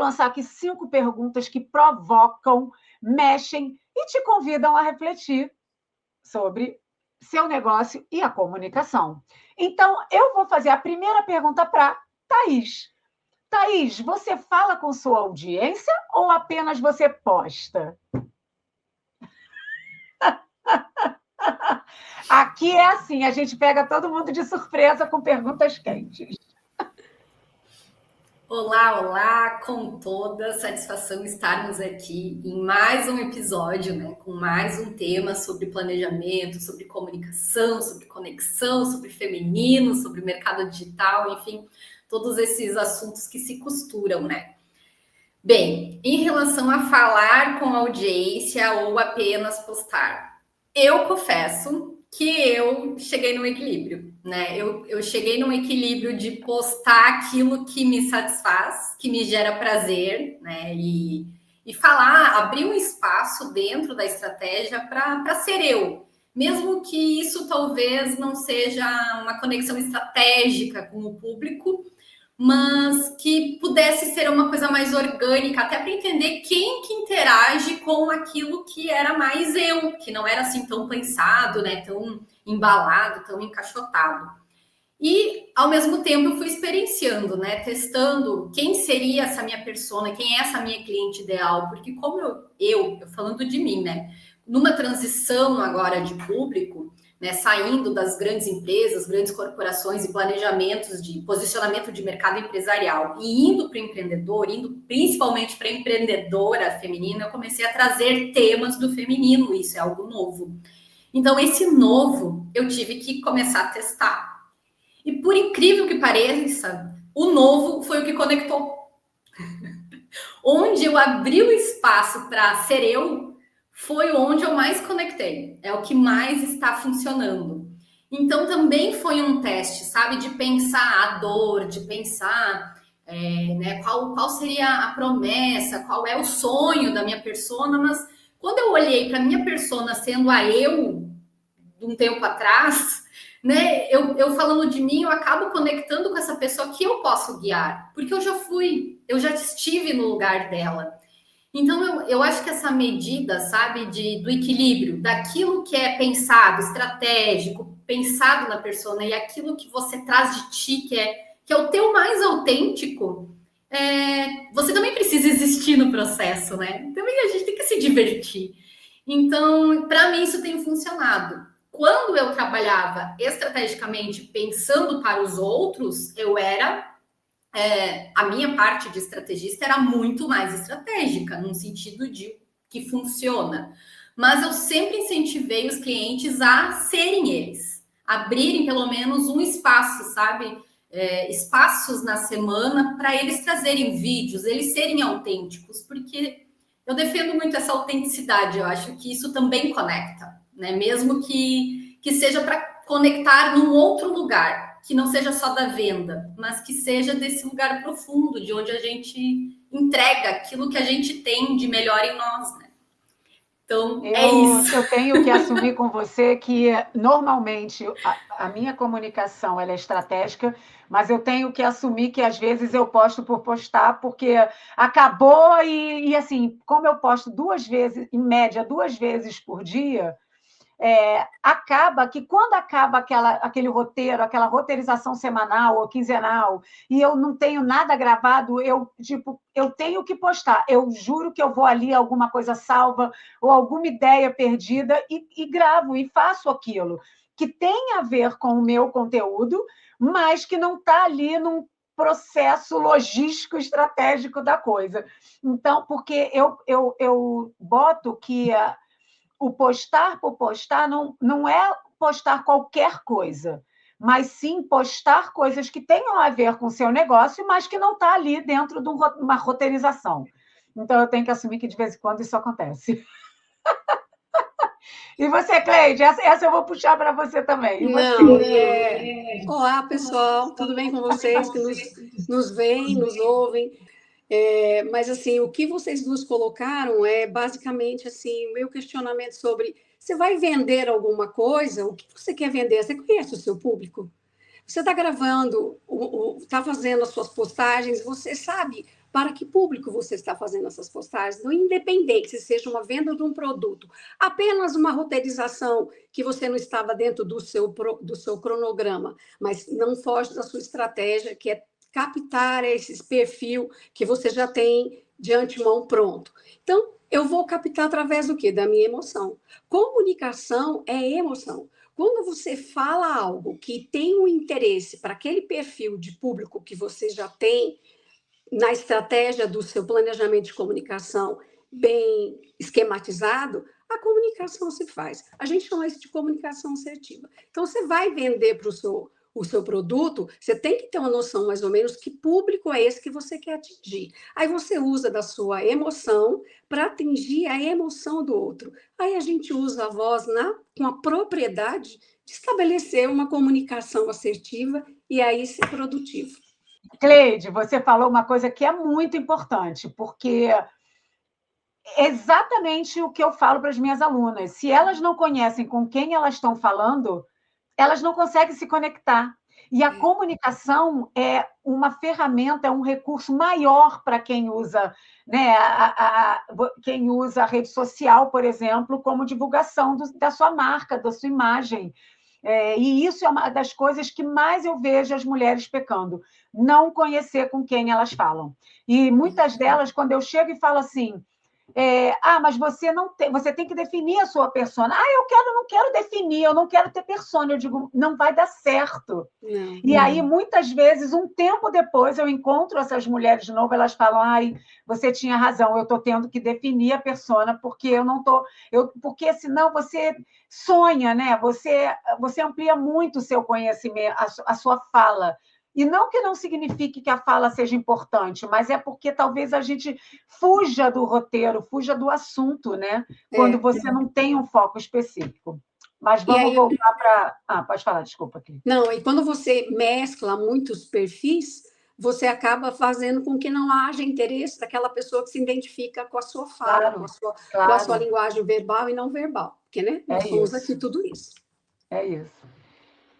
lançar aqui 5 perguntas que provocam, mexem e te convidam a refletir sobre seu negócio e a comunicação. Então, eu vou fazer a primeira pergunta para Thaís. Thaís, você fala com sua audiência ou apenas você posta? Aqui é assim, a gente pega todo mundo de surpresa com perguntas quentes. Olá, olá, com toda satisfação estarmos aqui em mais um episódio, né, com mais um tema sobre planejamento, sobre comunicação, sobre conexão, sobre feminino, sobre mercado digital, enfim, todos esses assuntos que se costuram, né? Bem, em relação a falar com a audiência ou apenas postar, eu confesso que eu cheguei no equilíbrio, né? Eu cheguei num equilíbrio de postar aquilo que me satisfaz, que me gera prazer, né? E falar, abrir um espaço dentro da estratégia para ser eu. Mesmo que isso talvez não seja uma conexão estratégica com o público, mas que pudesse ser uma coisa mais orgânica, até para entender quem que interage com aquilo que era mais eu, que não era assim tão pensado, né, tão embalado, tão encaixotado. E, ao mesmo tempo, eu fui experienciando, né, testando quem seria essa minha persona, quem é essa minha cliente ideal, porque como eu falando de mim, né, numa transição agora de público, né, saindo das grandes empresas, grandes corporações e planejamentos de posicionamento de mercado empresarial e indo para o empreendedor, indo principalmente para a empreendedora feminina, eu comecei a trazer temas do feminino, isso é algo novo. Então, esse novo, eu tive que começar a testar. E por incrível que pareça, o novo foi o que conectou. Onde eu abri o espaço para ser eu, foi onde eu mais conectei. É o que mais está funcionando. Então, também foi um teste, sabe? De pensar a dor, de pensar né, qual seria a promessa, qual é o sonho da minha persona. Mas quando eu olhei para a minha persona sendo a eu, de um tempo atrás, né? Eu falando de mim, eu acabo conectando com essa pessoa que eu posso guiar, porque eu já fui, eu já estive no lugar dela. Então, eu acho que essa medida, sabe, do equilíbrio, daquilo que é pensado, estratégico, pensado na persona e aquilo que você traz de ti, que é o teu mais autêntico, você também precisa existir no processo, né? Também a gente tem que se divertir. Então, para mim, isso tem funcionado. Quando eu trabalhava estrategicamente pensando para os outros, eu era a minha parte de estrategista era muito mais estratégica, no sentido de que funciona. Mas eu sempre incentivei os clientes a serem eles, abrirem pelo menos um espaço, sabe? Espaços na semana para eles trazerem vídeos, eles serem autênticos, porque eu defendo muito essa autenticidade, eu acho que isso também conecta, né? Mesmo que seja para conectar num outro lugar, que não seja só da venda, mas que seja desse lugar profundo, de onde a gente entrega aquilo que a gente tem de melhor em nós, né? Então, é isso. Eu tenho que assumir com você que, normalmente, a minha comunicação ela é estratégica, mas eu tenho que assumir que, às vezes, eu posto por postar, porque acabou assim, como eu posto 2 vezes, em média, 2 vezes por dia, acaba que quando acaba aquele roteiro, aquela roteirização semanal ou quinzenal, e eu não tenho nada gravado, eu tenho que postar. Eu juro que eu vou ali, alguma coisa salva, ou alguma ideia perdida, e gravo, e faço aquilo, que tem a ver com o meu conteúdo, mas que não está ali num processo logístico estratégico da coisa. Então, porque eu boto que o postar por postar não é postar qualquer coisa, mas sim postar coisas que tenham a ver com o seu negócio, mas que não está ali dentro de uma roteirização. Então, eu tenho que assumir que, de vez em quando, isso acontece. E você, Cleide? Essa eu vou puxar para você também. E você? Não, olá, pessoal, tudo bem com vocês que nos veem, nos ouvem? Mas, assim, o que vocês nos colocaram é, basicamente, assim, o meu questionamento sobre você vai vender alguma coisa? O que você quer vender? Você conhece o seu público? Você está gravando, está fazendo as suas postagens, você sabe para que público você está fazendo essas postagens, independente se seja uma venda de um produto, apenas uma roteirização que você não estava dentro do seu cronograma, mas não foge da sua estratégia, que é captar esse perfil que você já tem de antemão pronto. Então, eu vou captar através do quê? Da minha emoção. Comunicação é emoção. Quando você fala algo que tem um interesse para aquele perfil de público que você já tem na estratégia do seu planejamento de comunicação bem esquematizado, a comunicação se faz. A gente chama isso de comunicação assertiva. Então, você vai vender para o seu produto, você tem que ter uma noção mais ou menos que público é esse que você quer atingir. Aí você usa da sua emoção para atingir a emoção do outro. Aí a gente usa a voz com a propriedade de estabelecer uma comunicação assertiva e aí ser produtivo. Cleide, você falou uma coisa que é muito importante, porque é exatamente o que eu falo para as minhas alunas. Se elas não conhecem com quem elas estão falando, elas não conseguem se conectar. E a comunicação é uma ferramenta, é um recurso maior para quem usa, né, quem usa a rede social, por exemplo, como divulgação da sua marca, da sua imagem. E isso é uma das coisas que mais eu vejo as mulheres pecando, não conhecer com quem elas falam. E muitas delas, quando eu chego e falo assim, mas você tem que definir a sua persona. Eu não quero definir, eu não quero ter persona. Eu digo, não vai dar certo. E aí, muitas vezes, um tempo depois, eu encontro essas mulheres de novo, elas falam, você tinha razão, eu estou tendo que definir a persona, porque eu não estou... Porque senão você sonha, né? Você amplia muito o seu conhecimento, a sua fala. E não que não signifique que a fala seja importante, mas é porque talvez a gente fuja do roteiro, fuja do assunto, né? Quando você não tem um foco específico. Mas vamos voltar para... pode falar, desculpa aqui. Não, e quando você mescla muitos perfis, você acaba fazendo com que não haja interesse daquela pessoa que se identifica com a sua fala, com a sua linguagem verbal e não verbal. Porque, né? Nós somos aqui tudo isso. É isso.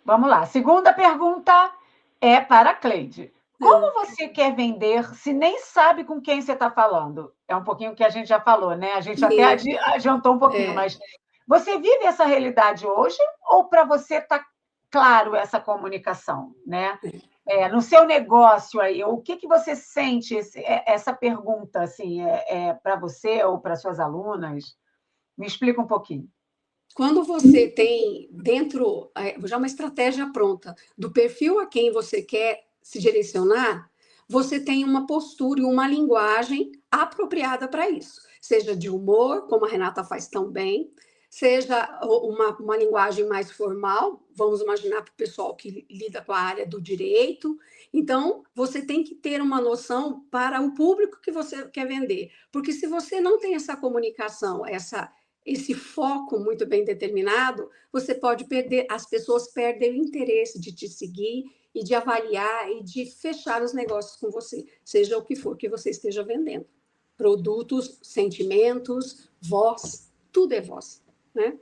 Vamos lá. Segunda pergunta é para a Cleide. Como você quer vender se nem sabe com quem você está falando? É um pouquinho o que a gente já falou, né? A gente até adiantou um pouquinho, mas você vive essa realidade hoje ou para você está claro essa comunicação, né? No seu negócio aí, o que você sente essa pergunta assim, para você ou para suas alunas? Me explica um pouquinho. Quando você tem dentro já uma estratégia pronta do perfil a quem você quer se direcionar, você tem uma postura e uma linguagem apropriada para isso. Seja de humor, como a Renata faz tão bem, seja uma linguagem mais formal, vamos imaginar para o pessoal que lida com a área do direito. Então, você tem que ter uma noção para o público que você quer vender. Porque se você não tem essa comunicação, esse foco muito bem determinado, você pode perder, as pessoas perdem o interesse de te seguir e de avaliar e de fechar os negócios com você, seja o que for que você esteja vendendo. Produtos, sentimentos, voz, tudo é voz, né?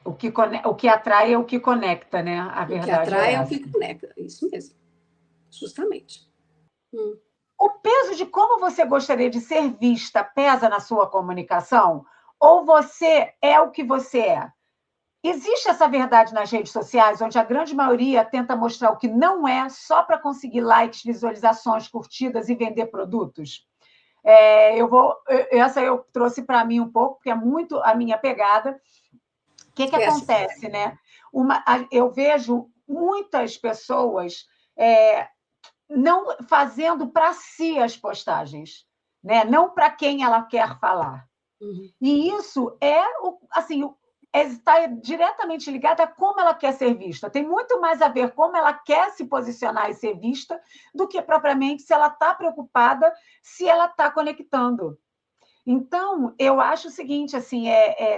O que atrai é o que conecta, né? A verdade o que atrai é o que conecta, isso mesmo, justamente. O peso de como você gostaria de ser vista pesa na sua comunicação? Ou você é o que você é? Existe essa verdade nas redes sociais, onde a grande maioria tenta mostrar o que não é só para conseguir likes, visualizações, curtidas e vender produtos? Essa eu trouxe para mim um pouco, porque é muito a minha pegada. O que acontece, né? Eu vejo muitas pessoas não fazendo para si as postagens, né? Não para quem ela quer falar. E isso está diretamente ligado a como ela quer ser vista. Tem muito mais a ver como ela quer se posicionar e ser vista do que propriamente se ela está preocupada, se ela está conectando. Então, eu acho o seguinte, assim,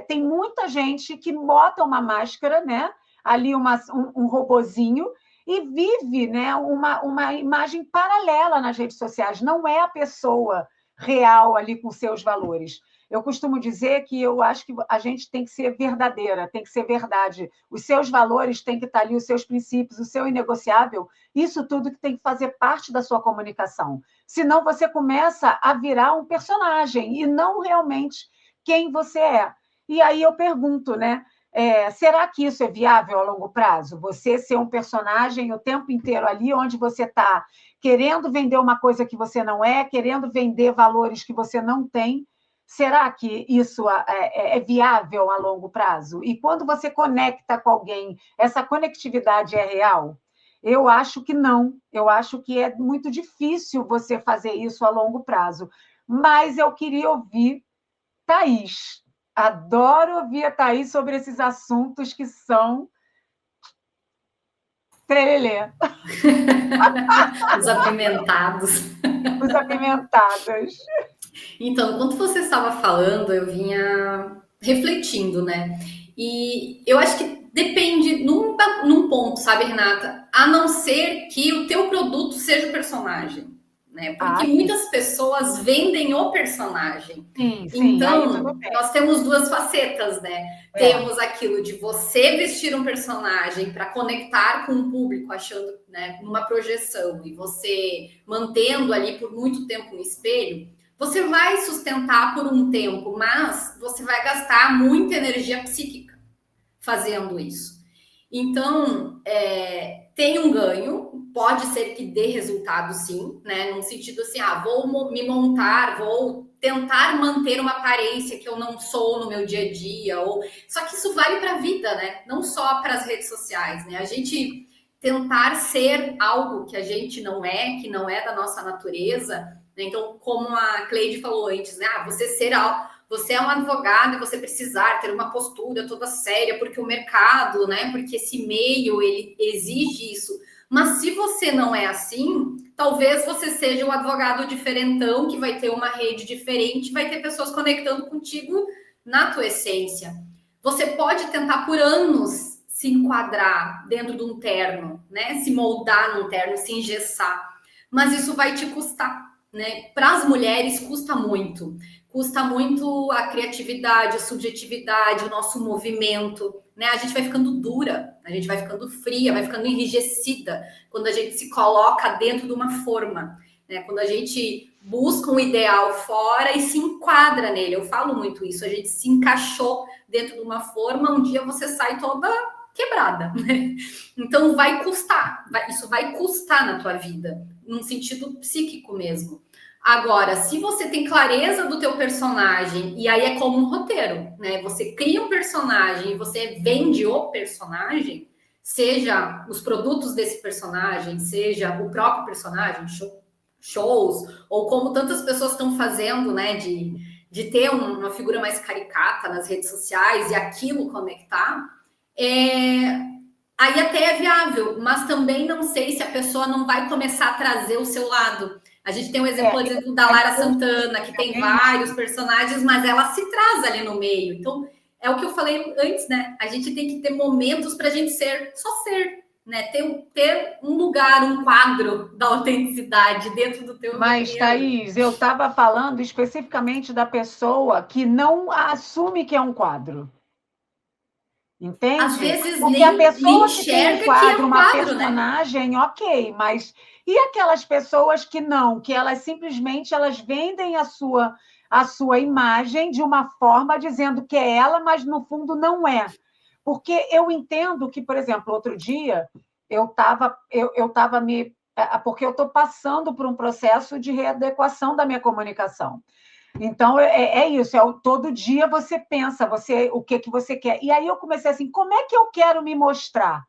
tem muita gente que bota uma máscara, né? Ali um robozinho, e vive, né, uma imagem paralela nas redes sociais. Não é a pessoa real ali com seus valores. Eu costumo dizer que eu acho que a gente tem que ser verdadeira, tem que ser verdade. Os seus valores têm que estar ali, os seus princípios, o seu inegociável, isso tudo que tem que fazer parte da sua comunicação. Senão você começa a virar um personagem e não realmente quem você é. E aí eu pergunto, né? Será que isso é viável a longo prazo? Você ser um personagem o tempo inteiro ali, onde você está querendo vender uma coisa que você não é, querendo vender valores que você não tem. Será que isso é viável a longo prazo? E quando você conecta com alguém, essa conectividade é real? Eu acho que não. Eu acho que é muito difícil você fazer isso a longo prazo. Mas eu queria ouvir Thaís. Adoro ouvir a Thaís sobre esses assuntos que são trelelê. Os apimentados. Os apimentados. Então, enquanto você estava falando, eu vinha refletindo, né? E eu acho que depende num ponto, sabe, Renata? A não ser que o teu produto seja o personagem, né? Porque muitas pessoas vendem o personagem. Sim, então, nós temos duas facetas, né? Temos aquilo de você vestir um personagem para conectar com o público, achando, né, numa projeção, e você mantendo ali por muito tempo no espelho. Você vai sustentar por um tempo, mas você vai gastar muita energia psíquica fazendo isso. Então, tem um ganho, pode ser que dê resultado sim, né? Num sentido assim, vou me montar, vou tentar manter uma aparência que eu não sou no meu dia a dia. Só que isso vale para a vida, né? Não só para as redes sociais, né? A gente tentar ser algo que a gente não é, que não é da nossa natureza. Então, como a Cleide falou antes, né? Você é um advogado e você precisar ter uma postura toda séria, porque o mercado, né? Porque esse meio, ele exige isso. Mas se você não é assim, talvez você seja um advogado diferentão, que vai ter uma rede diferente, vai ter pessoas conectando contigo na tua essência. Você pode tentar por anos se enquadrar dentro de um terno, né? Se moldar num terno, se engessar. Mas isso vai te custar. Né? Para as mulheres custa muito a criatividade, a subjetividade, o nosso movimento, né? A gente vai ficando dura, a gente vai ficando fria, vai ficando enrijecida quando a gente se coloca dentro de uma forma, né? Quando a gente busca um ideal fora e se enquadra nele. Eu falo muito isso, a gente se encaixou dentro de uma forma, um dia você sai toda quebrada, né? Então vai custar, isso vai custar na tua vida, num sentido psíquico mesmo. Agora, se você tem clareza do teu personagem, e aí é como um roteiro, né? Você cria um personagem e você vende o personagem, seja os produtos desse personagem, seja o próprio personagem, shows, ou como tantas pessoas estão fazendo, né? De ter uma figura mais caricata nas redes sociais e aquilo conectar, aí até é viável, mas também não sei se a pessoa não vai começar a trazer o seu lado. A gente tem um exemplo da Lara Santana, que tem vários personagens, mas ela se traz ali no meio. Então, é o que eu falei antes, né? A gente tem que ter momentos para a gente só ser, né? Ter um lugar, um quadro da autenticidade dentro do teu Mas, Thaís, eu estava falando especificamente da pessoa que não assume que é um quadro. Entende? Às vezes porque nem a pessoa enxerga que tem um quadro, que é um uma quadro, personagem, né? ok, mas e aquelas pessoas que não, que elas simplesmente vendem a sua imagem de uma forma dizendo que é ela, mas no fundo não é. Porque eu entendo que, por exemplo, outro dia eu estava porque eu estou passando por um processo de readequação da minha comunicação. Então, isso, todo dia você pensa o que você quer. E aí eu comecei assim, como é que eu quero me mostrar?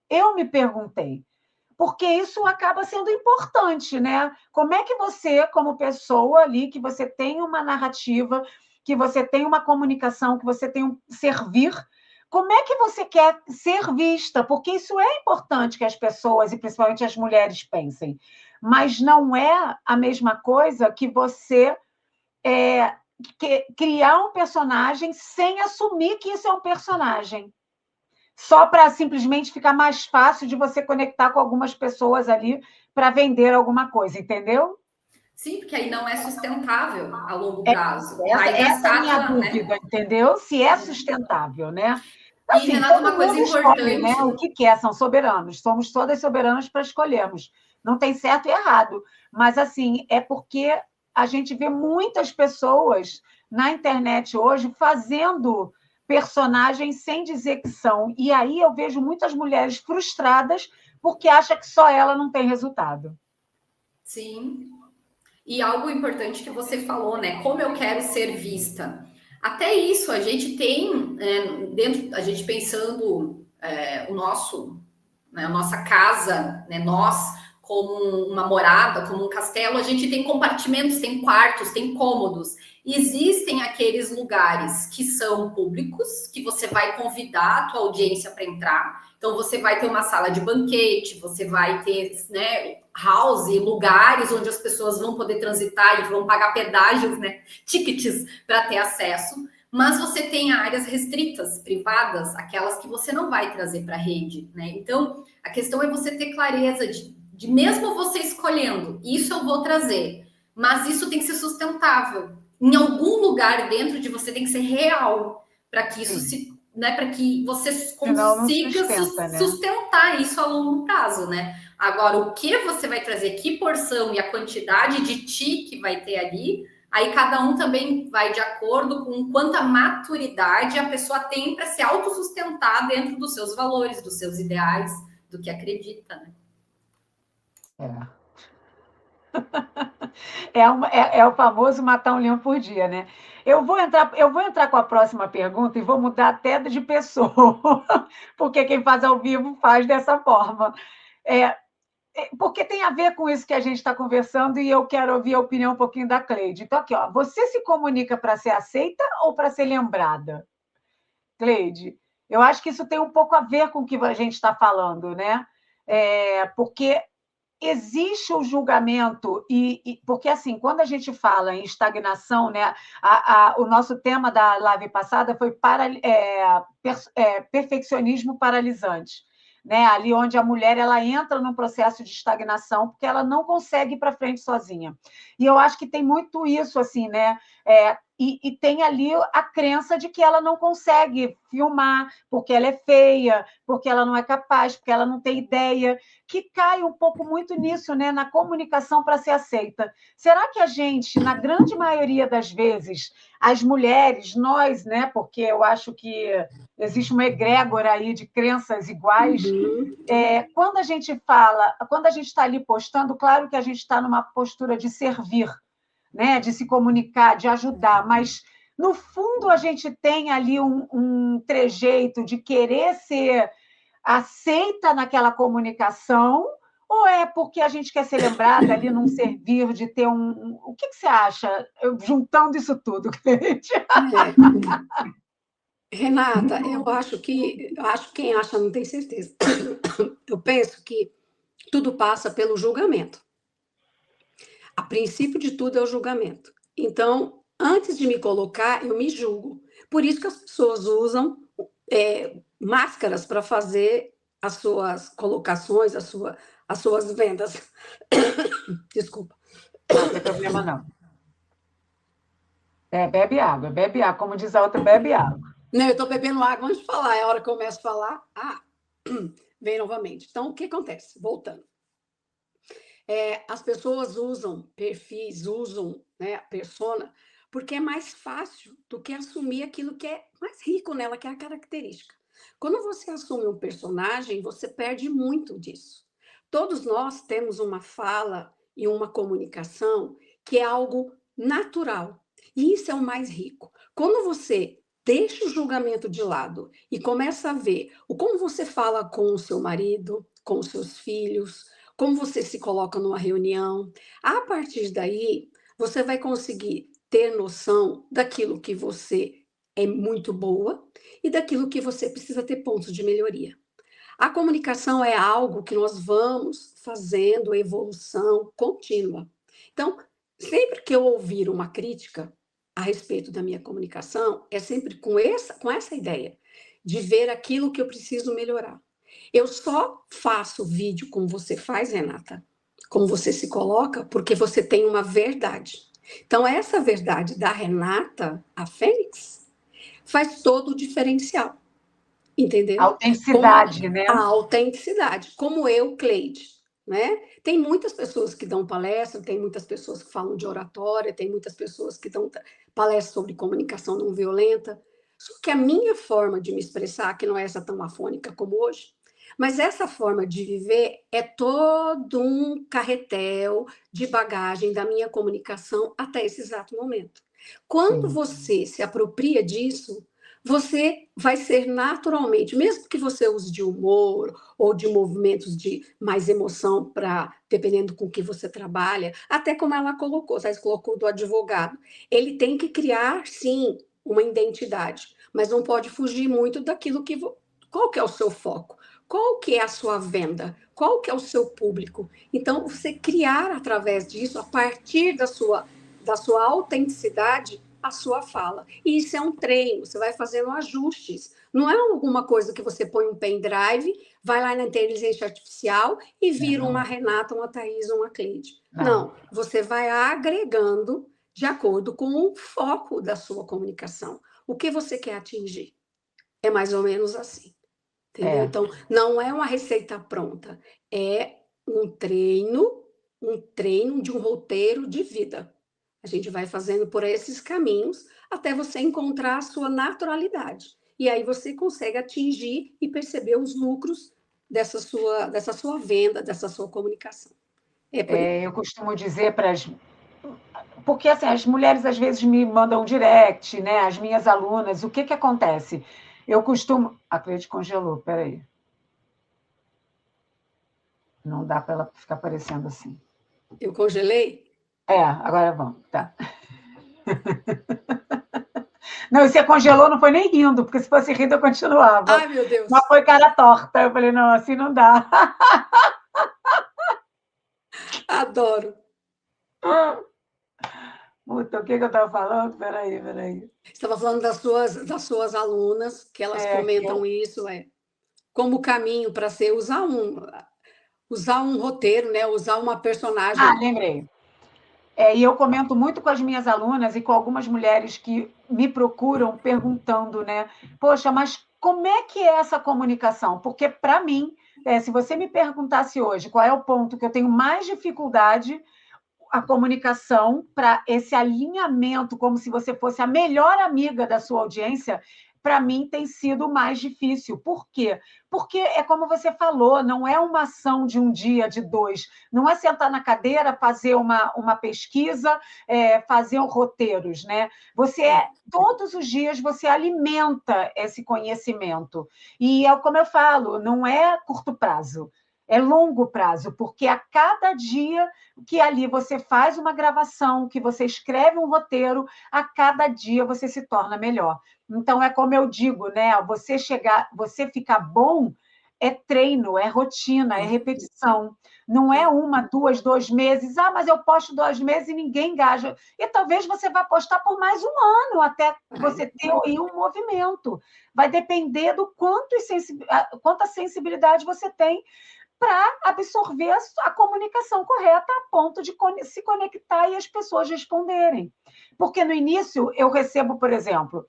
Eu me perguntei, porque isso acaba sendo importante, né? Como é que você, como pessoa ali, que você tem uma narrativa, que você tem uma comunicação, que você tem um servir, como é que você quer ser vista? Porque isso é importante que as pessoas, e principalmente as mulheres, pensem. Mas não é a mesma coisa que você criar um personagem sem assumir que isso é um personagem. Só para simplesmente ficar mais fácil de você conectar com algumas pessoas ali para vender alguma coisa, entendeu? Sim, porque aí não é sustentável a longo prazo. Essa é a minha dúvida, né? Entendeu? Se é sustentável, né? Assim, e, Renata, uma coisa importante... escolhe, né? O que quer, são soberanos. Somos todas soberanas para escolhermos. Não tem certo e errado. Mas, assim, é porque a gente vê muitas pessoas na internet hoje fazendo personagens sem dizer que são. E aí eu vejo muitas mulheres frustradas porque acham que só ela não tem resultado. Sim. E algo importante que você falou, né? Como eu quero ser vista. Até isso, a gente tem, dentro, a gente pensando o nosso, né, a nossa casa, né, nós, como uma morada, como um castelo, a gente tem compartimentos, tem quartos, tem cômodos. Existem aqueles lugares que são públicos, que você vai convidar a tua audiência para entrar. Então, você vai ter uma sala de banquete, você vai ter, né, house, lugares onde as pessoas vão poder transitar e vão pagar pedágios, né, tickets para ter acesso. Mas você tem áreas restritas, privadas, aquelas que você não vai trazer para a rede, né? Então, a questão é você ter clareza de mesmo você escolhendo, isso eu vou trazer, mas isso tem que ser sustentável. Em algum lugar dentro de você tem que ser real, para que isso se, né, para que você consiga sustentar isso a longo prazo, né? Agora, o que você vai trazer, que porção e a quantidade de ti que vai ter ali, aí cada um também vai de acordo com quanta maturidade a pessoa tem para se autossustentar dentro dos seus valores, dos seus ideais, do que acredita, né? É o famoso matar um leão por dia, né? Eu vou entrar com a próxima pergunta e vou mudar até de pessoa, porque quem faz ao vivo faz dessa forma. Porque tem a ver com isso que a gente está conversando e eu quero ouvir a opinião um pouquinho da Cleide. Então, aqui, ó, você se comunica para ser aceita ou para ser lembrada? Cleide, eu acho que isso tem um pouco a ver com o que a gente está falando, né? Porque existe o julgamento, porque, assim, quando a gente fala em estagnação, né, o nosso tema da live passada foi perfeccionismo paralisante, né, ali onde a mulher ela entra num processo de estagnação porque ela não consegue ir para frente sozinha. E eu acho que tem muito isso, assim, né? E tem ali a crença de que ela não consegue filmar porque ela é feia, porque ela não é capaz, porque ela não tem ideia, que cai um pouco muito nisso, né? Na comunicação para ser aceita. Será que a gente, na grande maioria das vezes, as mulheres, nós, né? Porque eu acho que existe uma egrégora aí de crenças iguais. Quando a gente fala, quando a gente está ali postando, claro que a gente está numa postura de servir, né, de se comunicar, de ajudar, mas no fundo a gente tem ali um trejeito de querer ser aceita naquela comunicação, ou é porque a gente quer ser lembrada ali num servir, de ter um... O que você acha, juntando isso tudo, Cleide? Renata, eu acho que quem acha não tem certeza. Eu penso que tudo passa pelo julgamento. A princípio de tudo é o julgamento. Então, antes de me colocar, eu me julgo. Por isso que as pessoas usam máscaras para fazer as suas colocações, as suas vendas. Desculpa. Não tem problema, não. Bebe água, como diz a outra, bebe água. Não, eu estou bebendo água antes de falar, é a hora que eu começo a falar, vem novamente. Então, o que acontece? Voltando. As pessoas usam perfis, usam, né, persona, porque é mais fácil do que assumir aquilo que é mais rico nela, que é a característica. Quando você assume um personagem, você perde muito disso. Todos nós temos uma fala e uma comunicação que é algo natural. E isso é o mais rico. Quando você deixa o julgamento de lado e começa a ver como você fala com o seu marido, com os seus filhos, como você se coloca numa reunião, a partir daí você vai conseguir ter noção daquilo que você é muito boa e daquilo que você precisa ter pontos de melhoria. A comunicação é algo que nós vamos fazendo evolução contínua. Então, sempre que eu ouvir uma crítica a respeito da minha comunicação, é sempre com essa ideia de ver aquilo que eu preciso melhorar. Eu só faço vídeo como você faz, Renata, como você se coloca, porque você tem uma verdade. Então, essa verdade da Renata, a Fênix, faz todo o diferencial, entendeu? Autenticidade, né? A autenticidade, como eu, Cleide, né? Tem muitas pessoas que dão palestra, tem muitas pessoas que falam de oratória, tem muitas pessoas que dão palestra sobre comunicação não violenta. Só que a minha forma de me expressar, que não é essa tão afônica como hoje, mas essa forma de viver é todo um carretel de bagagem da minha comunicação até esse exato momento. Quando você se apropria disso, você vai ser naturalmente, mesmo que você use de humor ou de movimentos de mais emoção para, dependendo com que você trabalha, até como ela colocou, você colocou do advogado, ele tem que criar, sim, uma identidade, mas não pode fugir muito daquilo que... Qual que é o seu foco? Qual que é a sua venda? Qual que é o seu público? Então, você criar através disso, a partir da sua autenticidade, a sua fala. E isso é um treino, você vai fazendo ajustes. Não é alguma coisa que você põe um pendrive, vai lá na inteligência artificial e vira uma Renata, uma Thaís, uma Cleide. Não, você vai agregando de acordo com o foco da sua comunicação. O que você quer atingir? É mais ou menos assim. Entendeu? Então, não é uma receita pronta, é um treino de um roteiro de vida. A gente vai fazendo por esses caminhos até você encontrar a sua naturalidade. E aí você consegue atingir e perceber os lucros dessa sua venda, dessa sua comunicação. Eu costumo dizer para as... Porque assim, as mulheres às vezes me mandam direct, né? As minhas alunas, o que acontece? Eu costumo... A Cleide congelou, peraí. Não dá para ela ficar aparecendo assim. Eu congelei? Agora vamos, tá. Não, e você congelou, não foi nem rindo, porque se fosse rindo eu continuava. Ai, meu Deus. Mas foi cara torta. Eu falei, não, assim não dá. Adoro. Puta, o que eu estava falando? Peraí. Você estava falando das suas alunas, que elas comentam isso, como caminho para ser usar um roteiro, né? Usar uma personagem. Lembrei. E eu comento muito com as minhas alunas e com algumas mulheres que me procuram perguntando, né? Poxa, mas como é que é essa comunicação? Porque, para mim, se você me perguntasse hoje qual é o ponto que eu tenho mais dificuldade, a comunicação para esse alinhamento, como se você fosse a melhor amiga da sua audiência, para mim tem sido mais difícil. Por quê? Porque é como você falou, não é uma ação de um dia, de dois, não é sentar na cadeira, fazer uma pesquisa, fazer roteiros, né? Todos os dias você alimenta esse conhecimento. E é como eu falo, não é curto prazo. É longo prazo, porque a cada dia que ali você faz uma gravação, que você escreve um roteiro, a cada dia você se torna melhor. Então, é como eu digo, né? Você ficar bom é treino, é rotina, é repetição. Não é 1, 2, 2 meses. Mas eu posto 2 meses e ninguém engaja. E talvez você vá postar por mais um ano, até você ter aí um movimento. Vai depender do quanta sensibilidade você tem para absorver a comunicação correta a ponto de se conectar e as pessoas responderem. Porque no início eu recebo, por exemplo,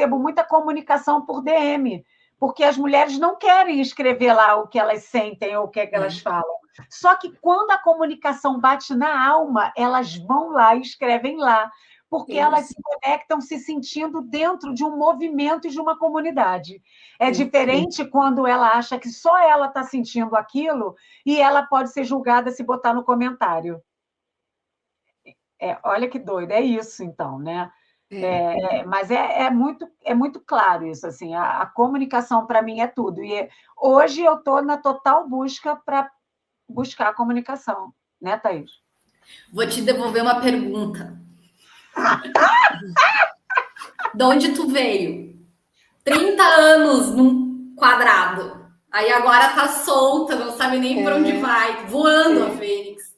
muita comunicação por DM, porque as mulheres não querem escrever lá o que elas sentem ou o que elas falam. Só que quando a comunicação bate na alma, elas vão lá e escrevem lá, porque elas se conectam se sentindo dentro de um movimento e de uma comunidade. É diferente quando ela acha que só ela está sentindo aquilo e ela pode ser julgada se botar no comentário. Olha que doido, é isso então, né? Mas é muito claro isso, assim, a comunicação para mim é tudo. E hoje eu estou na total busca para buscar a comunicação, né, Thaís? Vou te devolver uma pergunta. De onde tu veio? 30 anos num quadrado. Aí agora tá solta, não sabe nem para onde vai, voando a Fênix.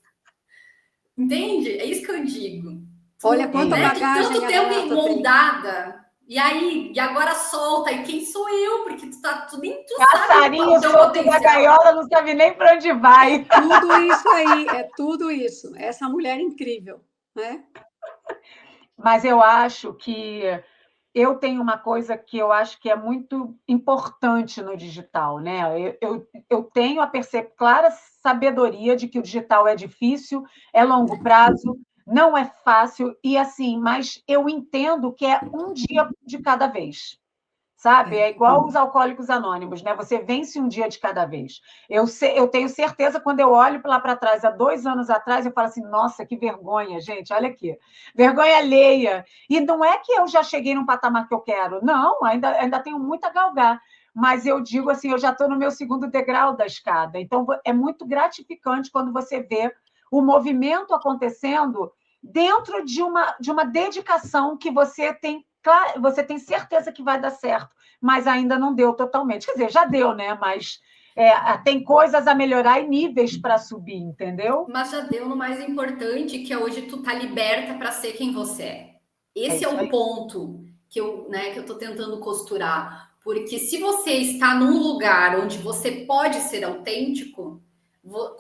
Entende? É isso que eu digo. Olha quanta bagagem. Tanto tempo moldada E aí, e agora solta, e quem sou eu? Porque tu nem tu Passarinho sabe o solto da gaiola, não sabe nem para onde vai. Tudo isso aí, é tudo isso. Essa mulher incrível, né? Mas eu acho que eu tenho uma coisa que eu acho que é muito importante no digital, né? Eu tenho a clara sabedoria de que o digital é difícil, é longo prazo, não é fácil, e assim, mas eu entendo que é um dia de cada vez. Sabe? É igual os alcoólicos anônimos, né? Você vence um dia de cada vez. Eu tenho certeza, quando eu olho lá para trás, há 2 anos atrás, eu falo assim, nossa, que vergonha, gente, olha aqui. Vergonha alheia. E não é que eu já cheguei num patamar que eu quero, não, ainda tenho muito a galgar. Mas eu digo assim, eu já estou no meu segundo degrau da escada. Então, é muito gratificante quando você vê o movimento acontecendo dentro de uma dedicação que você tem certeza que vai dar certo, mas ainda não deu totalmente. Quer dizer, já deu, né? Mas tem coisas a melhorar e níveis para subir, entendeu? Mas já deu no mais importante, que é hoje tu tá liberta para ser quem você é. Esse é o ponto que eu tô tentando costurar. Porque se você está num lugar onde você pode ser autêntico,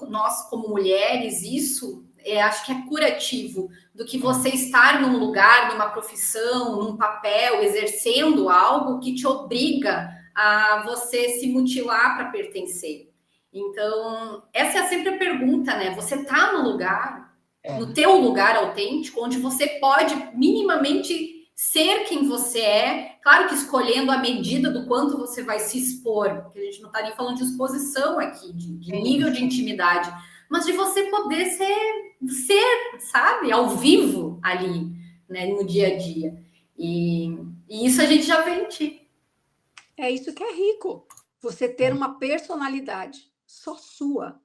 nós como mulheres, isso acho que é curativo do que você estar num lugar, numa profissão, num papel, exercendo algo que te obriga a você se mutilar para pertencer. Então, essa é sempre a pergunta, né? Você tá no lugar, no teu lugar autêntico, onde você pode minimamente ser quem você é, claro que escolhendo a medida do quanto você vai se expor, porque a gente não tá nem falando de exposição aqui, de nível de intimidade, mas de você poder ser, sabe, ao vivo ali, né, no dia a dia. E isso a gente já vende. É isso que é rico. Você ter uma personalidade só sua.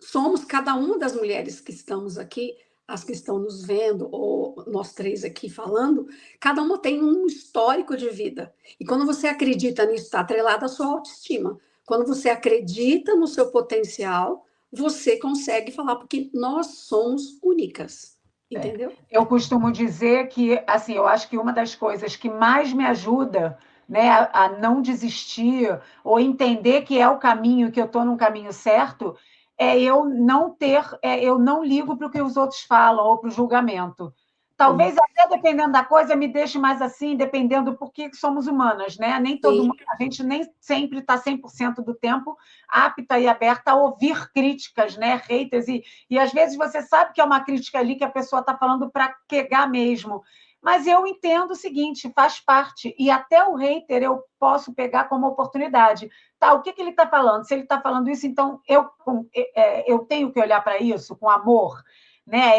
Somos cada uma das mulheres que estamos aqui, as que estão nos vendo, ou nós três aqui falando, cada uma tem um histórico de vida. E quando você acredita nisso, está atrelado à sua autoestima. Quando você acredita no seu potencial, você consegue falar, porque nós somos únicas. Entendeu? Eu costumo dizer que, assim, eu acho que uma das coisas que mais me ajuda, né, a não desistir ou entender que é o caminho, que eu estou num caminho certo, eu não ligo para o que os outros falam ou para o julgamento. Talvez até dependendo da coisa me deixe mais assim, dependendo porque somos humanas, né? Nem todo mundo, a gente nem sempre está 100% do tempo apta e aberta a ouvir críticas, né? Haters, e às vezes você sabe que é uma crítica ali que a pessoa está falando para pegar mesmo. Mas eu entendo o seguinte, faz parte, e até o hater eu posso pegar como oportunidade. Tá, o que ele está falando? Se ele está falando isso, então eu tenho que olhar para isso com amor, né?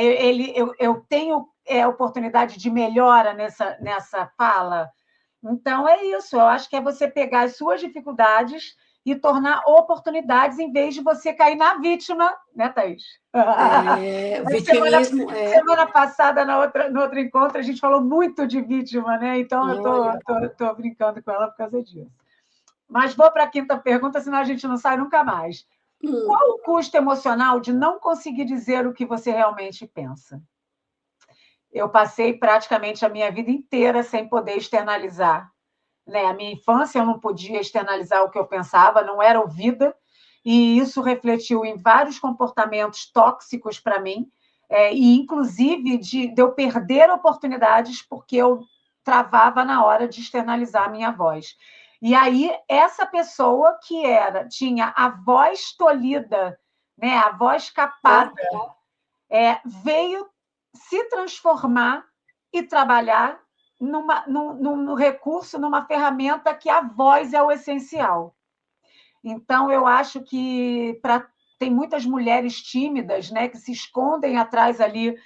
Eu tenho oportunidade de melhora nessa fala. Então, é isso. Eu acho que é você pegar as suas dificuldades e tornar oportunidades em vez de você cair na vítima, né, Thaís? O vitimismo Semana passada, no outro encontro, a gente falou muito de vítima, né? Então, eu estou brincando com ela por causa disso. Mas vou para a quinta pergunta, senão a gente não sai nunca mais. Qual o custo emocional de não conseguir dizer o que você realmente pensa? Eu passei praticamente a minha vida inteira sem poder externalizar, né? A minha infância eu não podia externalizar o que eu pensava, não era ouvida, e isso refletiu em vários comportamentos tóxicos para mim, e inclusive de eu perder oportunidades porque eu travava na hora de externalizar a minha voz. E aí, essa pessoa que tinha a voz tolhida, né, a voz capada, veio se transformar e trabalhar num recurso, numa ferramenta que a voz é o essencial. Então, eu acho que tem muitas mulheres tímidas, né, que se escondem atrás ali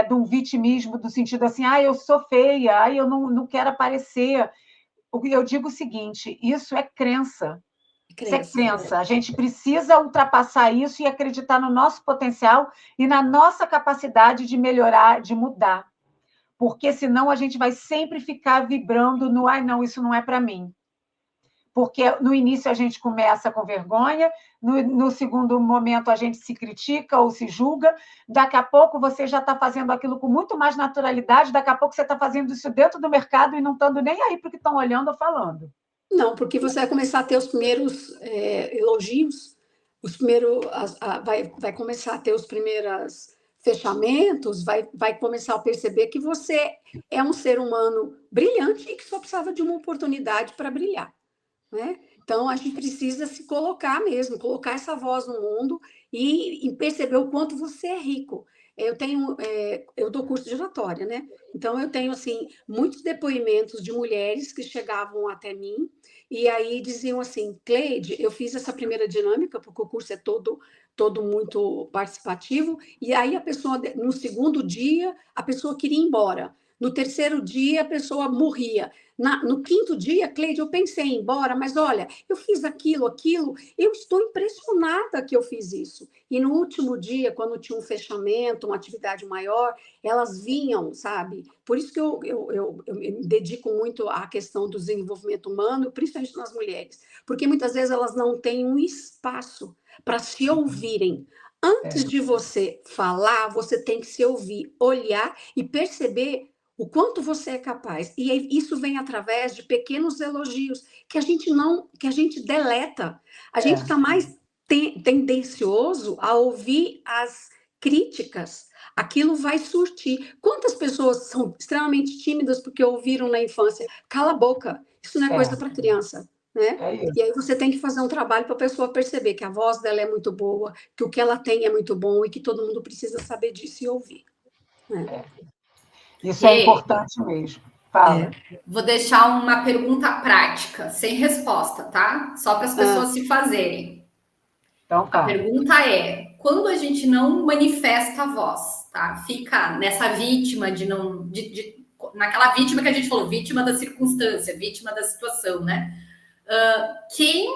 de um vitimismo, do sentido assim, eu sou feia, eu não quero aparecer. Eu digo o seguinte, isso é crença. Isso é crença. A gente precisa ultrapassar isso e acreditar no nosso potencial e na nossa capacidade de melhorar, de mudar. Porque senão a gente vai sempre ficar vibrando no não, isso não é para mim. porque no início a gente começa com vergonha, no segundo momento a gente se critica ou se julga, daqui a pouco você já está fazendo aquilo com muito mais naturalidade, daqui a pouco você está fazendo isso dentro do mercado e não estando nem aí para o que estão olhando ou falando. Não, porque você vai começar a ter os primeiros elogios, os primeiros, vai começar a ter os primeiros fechamentos, vai começar a perceber que você é um ser humano brilhante e que só precisava de uma oportunidade para brilhar, né? Então, a gente precisa se colocar mesmo, colocar essa voz no mundo e perceber o quanto você é rico. Eu dou curso de oratória, né? Então, eu tenho, assim, muitos depoimentos de mulheres que chegavam até mim e aí diziam assim, Cleide, eu fiz essa primeira dinâmica, porque o curso é todo muito participativo, e aí a pessoa, no segundo dia, a pessoa queria ir embora. No terceiro dia, a pessoa morria. No quinto dia, Cleide, eu pensei em ir embora, mas olha, eu fiz aquilo, eu estou impressionada que eu fiz isso. E no último dia, quando tinha um fechamento, uma atividade maior, elas vinham, sabe? Por isso que eu me dedico muito à questão do desenvolvimento humano, principalmente nas mulheres, porque muitas vezes elas não têm um espaço para se ouvirem. Antes de você falar, você tem que se ouvir, olhar e perceber o quanto você é capaz. E isso vem através de pequenos elogios que a gente deleta. A gente está mais tendencioso a ouvir as críticas. Aquilo vai surtir. Quantas pessoas são extremamente tímidas porque ouviram na infância? Cala a boca, isso não é coisa para criança, né? E aí você tem que fazer um trabalho para a pessoa perceber que a voz dela é muito boa, que o que ela tem é muito bom e que todo mundo precisa saber disso e ouvir, né? Isso é importante mesmo. Fala. Vou deixar uma pergunta prática, sem resposta, tá? Só para as pessoas se fazerem. Então, a pergunta é: quando a gente não manifesta a voz, tá? Fica nessa vítima naquela vítima que a gente falou, vítima da circunstância, vítima da situação, né? Quem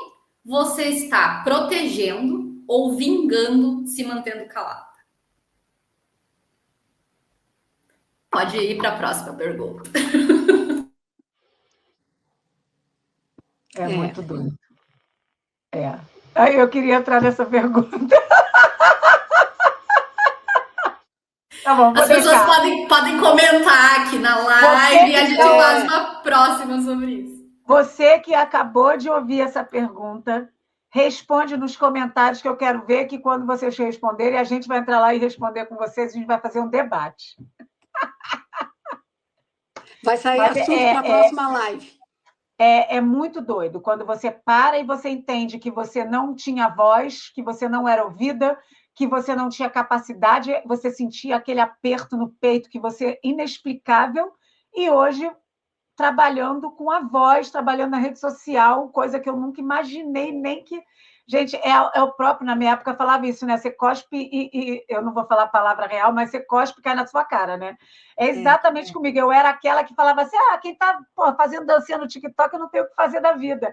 você está protegendo ou vingando se mantendo calado? Pode ir para a próxima pergunta. É muito doido. Aí eu queria entrar nessa pergunta. Tá bom, as pessoas podem comentar aqui na live e a gente faz uma próxima sobre isso. Você que acabou de ouvir essa pergunta, responde nos comentários que eu quero ver que quando vocês responderem, a gente vai entrar lá e responder com vocês, a gente vai fazer um debate. Vai sair assunto para a próxima live. É muito doido quando você para e você entende que você não tinha voz, que você não era ouvida, que você não tinha capacidade, você sentia aquele aperto no peito que você inexplicável, e hoje trabalhando com a voz, trabalhando na rede social, coisa que eu nunca imaginei nem que... Gente, é o próprio, na minha época, falava isso, né? Você cospe e eu não vou falar a palavra real, mas você cospe e cai na sua cara, né? É exatamente comigo. Eu era aquela que falava assim, quem está fazendo dancinha no TikTok, eu não tenho o que fazer da vida.